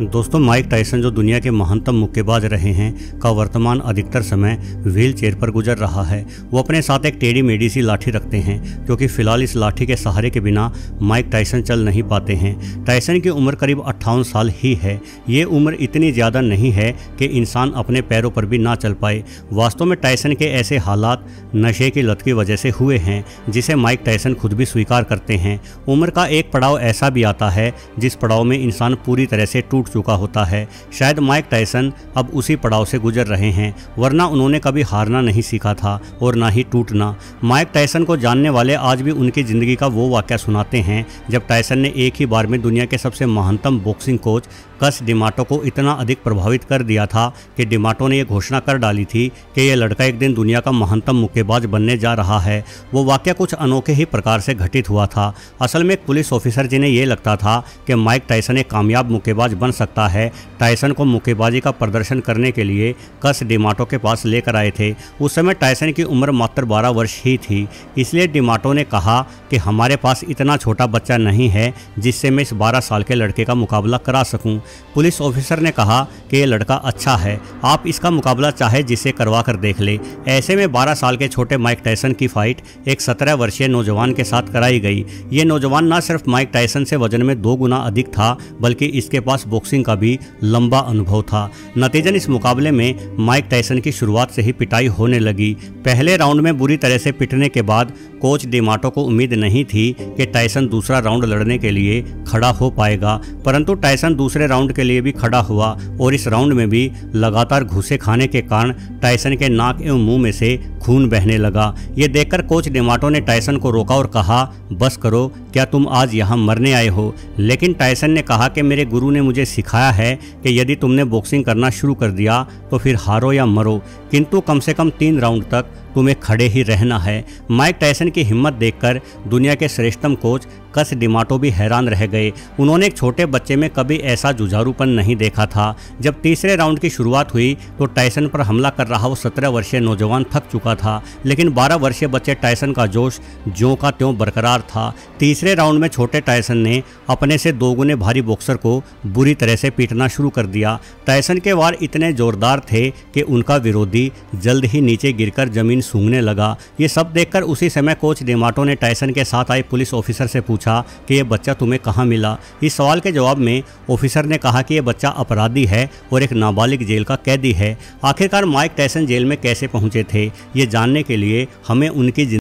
दोस्तों, Mike Tyson जो दुनिया के महानतम मुक्केबाज रहे हैं का वर्तमान अधिकतर समय व्हील चेयर पर गुजर रहा है। वो अपने साथ एक टेढ़ी मेढ़ी सी लाठी रखते हैं क्योंकि फिलहाल इस लाठी के सहारे के बिना माइक टायसन चल नहीं पाते हैं। टायसन की उम्र करीब 58 साल ही है। ये उम्र इतनी ज़्यादा नहीं है कि इंसान अपने पैरों पर भी ना चल पाए। वास्तव में टायसन के ऐसे हालात नशे की लत की वजह से हुए हैं, जिसे माइक टायसन खुद भी स्वीकार करते हैं। उम्र का एक पड़ाव ऐसा भी आता है जिस पड़ाव में इंसान पूरी तरह से टूट चुका होता है। शायद माइक टायसन अब उसी पड़ाव से गुजर रहे हैं, वरना उन्होंने कभी हारना नहीं सीखा था और ना ही टूटना। माइक टायसन को जानने वाले आज भी उनकी ज़िंदगी का वो वाक़या सुनाते हैं जब टायसन ने एक ही बार में दुनिया के सबसे महानतम बॉक्सिंग कोच कस डिमाटो को इतना अधिक प्रभावित कर दिया था कि डिमाटो ने यह घोषणा कर डाली थी कि यह लड़का एक दिन दुनिया का महानतम मुक्केबाज बनने जा रहा है। वो वाक़या कुछ अनोखे ही प्रकार से घटित हुआ था। असल में एक पुलिस ऑफिसर जिन्हें यह लगता था कि माइक टायसन एक कामयाब मुक्केबाज बन सकता है, टायसन को मुक्केबाजी का प्रदर्शन करने के लिए कस डिमाटो के पास लेकर आए थे। उस समय टायसन की उम्र मात्र 12 वर्ष ही थी, इसलिए डिमाटो ने कहा कि हमारे पास इतना छोटा बच्चा नहीं है जिससे मैं इस 12 साल के लड़के का मुकाबला करा सकूं। पुलिस ऑफिसर ने कहा कि ये लड़का अच्छा है, आप इसका मुकाबला चाहे जिसे करवा कर देख ले। ऐसे में 12 साल के छोटे माइक टायसन की फाइट एक 17 वर्षीय नौजवान के साथ कराई गई। ये नौजवान न सिर्फ माइक टायसन से वजन में 2 गुना अधिक था, बल्कि इसके पास बॉक्सिंग का भी लंबा अनुभव था। नतीजन इस मुकाबले में माइक टायसन की शुरुआत से ही पिटाई होने लगी। पहले राउंड में बुरी तरह से पिटने के बाद कोच डिमाटो को उम्मीद नहीं थी कि टायसन दूसरा राउंड लड़ने के लिए खड़ा हो पाएगा, परंतु टायसन दूसरे राउंड के लिए भी खड़ा हुआ और इस राउंड में भी लगातार घूसे खाने के कारण टायसन के नाक एवं मुंह में से खून बहने लगा। ये देखकर कोच डिमाटो ने टायसन को रोका और कहा, बस करो, क्या तुम आज यहाँ मरने आए हो? लेकिन टायसन ने कहा कि मेरे गुरु ने मुझे सिखाया है कि यदि तुमने बॉक्सिंग करना शुरू कर दिया तो फिर हारो या मरो, किंतु कम से कम 3 राउंड तक तुम्हें खड़े ही रहना है। माइक टायसन की हिम्मत देखकर दुनिया के श्रेष्ठतम कोच कस डिमाटो भी हैरान रह गए। उन्होंने एक छोटे बच्चे में कभी ऐसा जुझारूपन नहीं देखा था। जब तीसरे राउंड की शुरुआत हुई तो टायसन पर हमला कर रहा वो 17 वर्षीय नौजवान थक चुका था, लेकिन 12 वर्षीय बच्चे टायसन का जोश ज्यों का त्यों बरकरार था। तीसरे राउंड में छोटे टायसन ने अपने से 2 गुने भारी बॉक्सर को बुरी तरह से पीटना शुरू कर दिया। टायसन के वार इतने जोरदार थे कि उनका विरोधी जल्द ही नीचे गिरकर जमीन सूंघने लगा। ये सब देखकर उसी समय कोच डिमाटो ने टायसन के साथ आए पुलिस ऑफिसर से पूछा कि यह बच्चा तुम्हें कहाँ मिला। इस सवाल के जवाब में ऑफिसर ने कहा कि यह बच्चा अपराधी है और एक नाबालिग जेल का कैदी है। आखिरकार माइक टायसन जेल में कैसे पहुंचे थे, ये जानने के लिए हमें उनकी